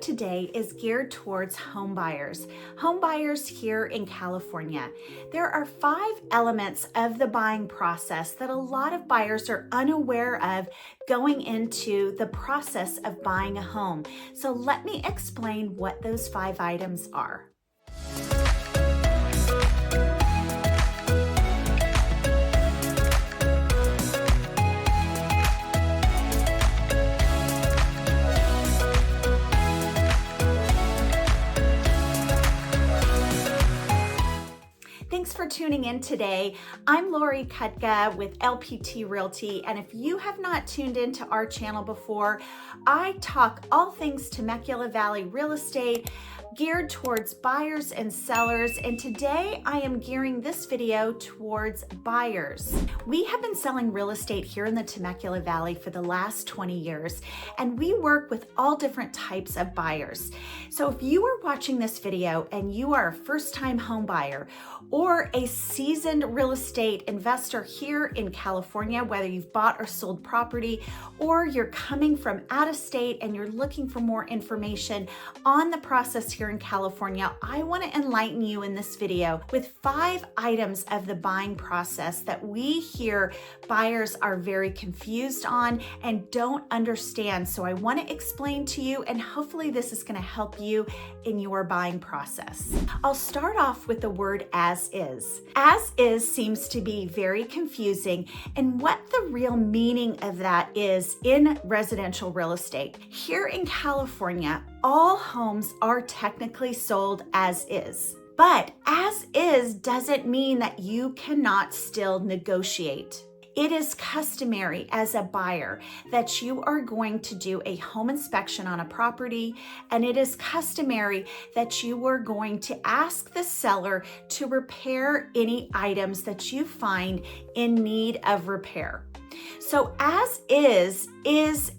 today is geared towards home buyers here in California. There are 5 elements of the buying process that a lot of buyers are unaware of going into the process of buying a home. So let me explain what those 5 items are. Thanks for tuning in today. I'm Cutka with LPT Realty, and if you have not tuned into our channel before, I talk all things Temecula Valley real estate geared towards buyers and sellers, and today I am gearing this video towards buyers. We have been selling real estate here in the Temecula Valley for the last 20 years, and we work with all different types of buyers. So if you are watching this video and you are a first-time home buyer or a seasoned real estate investor here in California, whether you've bought or sold property, or you're coming from out of state and you're looking for more information on the process here in California, I want to enlighten you in this video with 5 items of the buying process that we hear buyers are very confused on and don't understand. So I want to explain to you, and hopefully this is going to help you in your buying process. I'll start off with the word as is. As is seems to be very confusing, and what the real meaning of that is in residential real estate. Here in California, all homes are technically sold as is. But as is doesn't mean that you cannot still negotiate. It is customary as a buyer that you are going to do a home inspection on a property, and it is customary that you are going to ask the seller to repair any items that you find in need of repair. So as is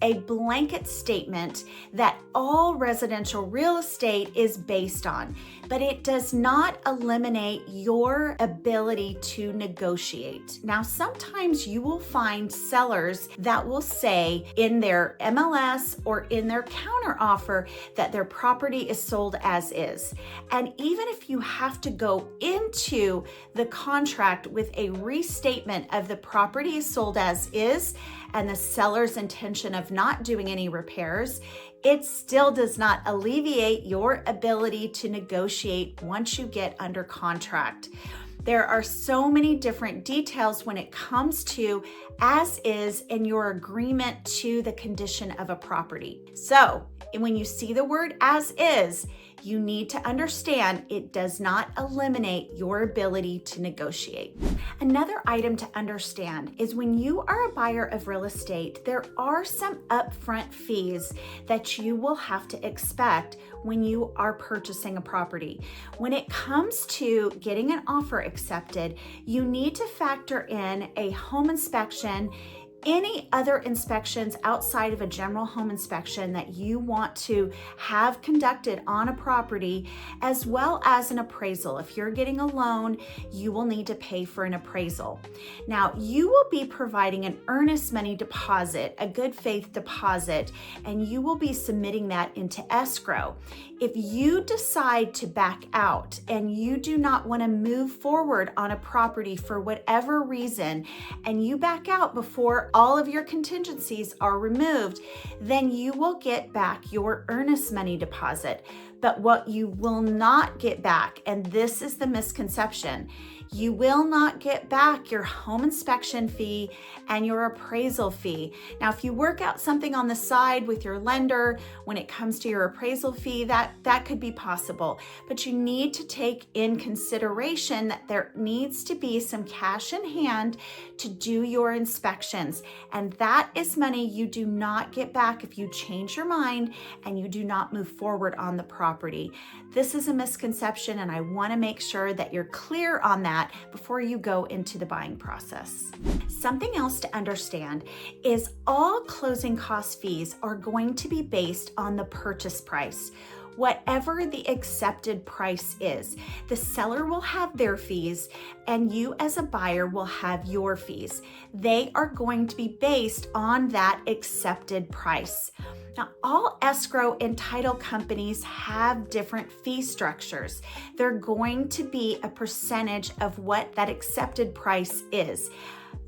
a blanket statement that all residential real estate is based on, but it does not eliminate your ability to negotiate. Now, sometimes you will find sellers that will say in their MLS or in their counteroffer that their property is sold as is. And even if you have to go into the contract with a restatement of the property is sold as is and the seller's intention of not doing any repairs, it still does not alleviate your ability to negotiate once you get under contract. There are so many different details when it comes to as is and your agreement to the condition of a property. So when you see the word as is, you need to understand it does not eliminate your ability to negotiate. Another item to understand is when you are a buyer of real estate, there are some upfront fees that you will have to expect when you are purchasing a property. When it comes to getting an offer accepted, you need to factor in a home inspection, any other inspections outside of a general home inspection that you want to have conducted on a property, as well as an appraisal. If you're getting a loan, you will need to pay for an appraisal. Now, you will be providing an earnest money deposit, a good faith deposit, and you will be submitting that into escrow. If you decide to back out and you do not want to move forward on a property for whatever reason, and you back out before all of your contingencies are removed, then you will get back your earnest money deposit. But what you will not get back, and this is the misconception, you will not get back your home inspection fee and your appraisal fee. Now, if you work out something on the side with your lender when it comes to your appraisal fee, that could be possible. But you need to take in consideration that there needs to be some cash in hand to do your inspections. And that is money you do not get back if you change your mind and you do not move forward on the property. This is a misconception, and I want to make sure that you're clear on that before you go into the buying process. Something else to understand is all closing cost fees are going to be based on the purchase price. whatever the accepted price is. The seller will have their fees and you as a buyer will have your fees. They are going to be based on that accepted price. Now, all escrow and title companies have different fee structures. They're going to be a percentage of what that accepted price is.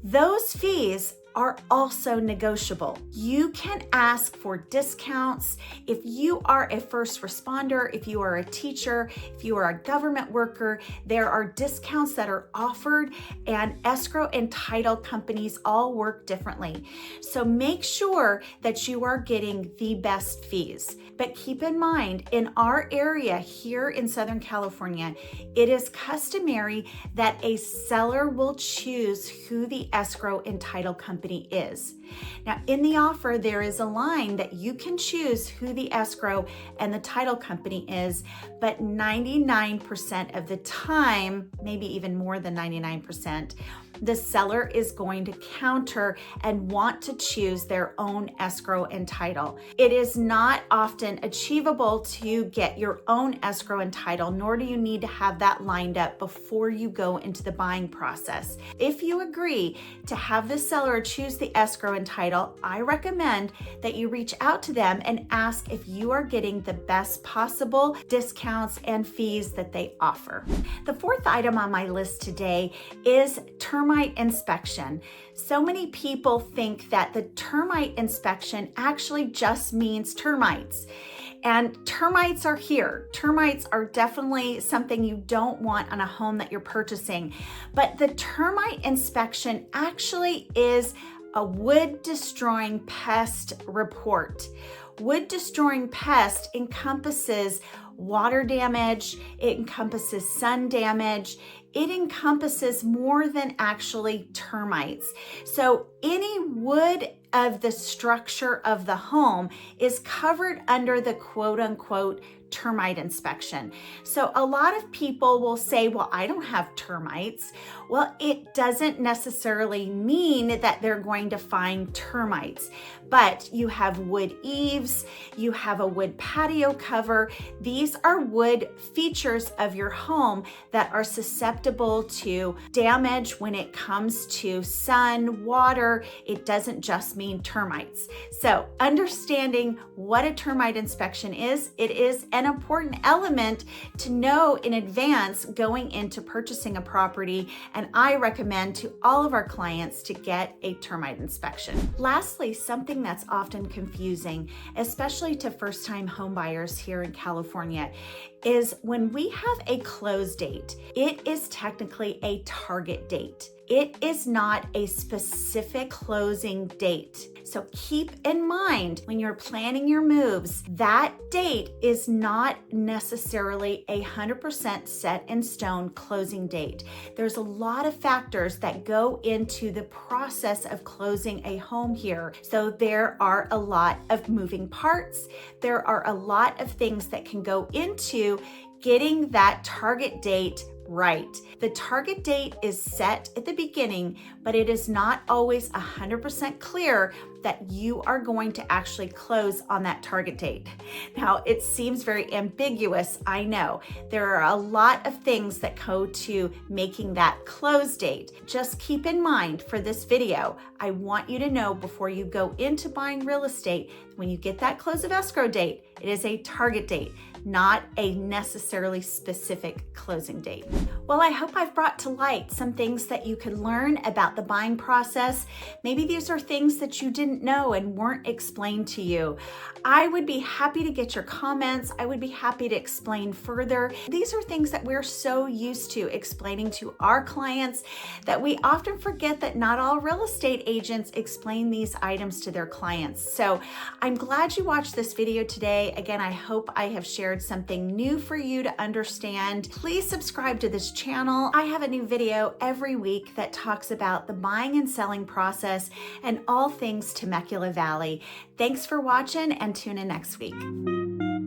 Those fees are also negotiable. You can ask for discounts. If you are a first responder, if you are a teacher, if you are a government worker, there are discounts that are offered, and escrow and title companies all work differently. So make sure that you are getting the best fees. But keep in mind, in our area here in Southern California, it is customary that a seller will choose who the escrow and title company is. Now, in the offer, there is a line that you can choose who the escrow and the title company is, but 99% of the time, maybe even more than 99%, the seller is going to counter and want to choose their own escrow and title. It is not often achievable to get your own escrow and title, nor do you need to have that lined up before you go into the buying process. If you agree to have the seller choose the escrow and title, I recommend that you reach out to them and ask if you are getting the best possible discounts and fees that they offer. The fourth item on my list today is termite inspection. So many people think that the termite inspection actually just means termites. And termites are here. Termites are definitely something you don't want on a home that you're purchasing. But the termite inspection actually is a wood destroying pest report. Wood destroying pest encompasses water damage, it encompasses sun damage, it encompasses more than actually termites. So any wood of the structure of the home is covered under the quote unquote termite inspection. So a lot of people will say, well, I don't have termites. Well, it doesn't necessarily mean that they're going to find termites, but you have wood eaves, you have a wood patio cover. These are wood features of your home that are susceptible to damage when it comes to sun, water. It doesn't just mean termites. So understanding what a termite inspection is, it is an important element to know in advance going into purchasing a property, and I recommend to all of our clients to get a termite inspection. Lastly, something that's often confusing, especially to first-time home buyers here in California, is when we have a close date, it is technically a target date. It is not a specific closing date. So keep in mind when you're planning your moves, that date is not necessarily 100% set in stone closing date. There's a lot of factors that go into the process of closing a home here. So there are a lot of moving parts. There are a lot of things that can go into getting that target date right. The target date is set at the beginning, but it is not always 100% clear that you are going to actually close on that target date. Now, it seems very ambiguous, I know. There are a lot of things that go to making that close date. Just keep in mind for this video, I want you to know before you go into buying real estate, when you get that close of escrow date, it is a target date, not a necessarily specific closing date. Well, I hope I've brought to light some things that you could learn about the buying process. Maybe these are things that you didn't know and weren't explained to you. I would be happy to get your comments. I would be happy to explain further. These are things that we're so used to explaining to our clients that we often forget that not all real estate agents explain these items to their clients. So I'm glad you watched this video today. Again, I hope I have shared something new for you to understand. Please subscribe to this channel. I have a new video every week that talks about the buying and selling process and all things Temecula Valley. Thanks for watching and tune in next week.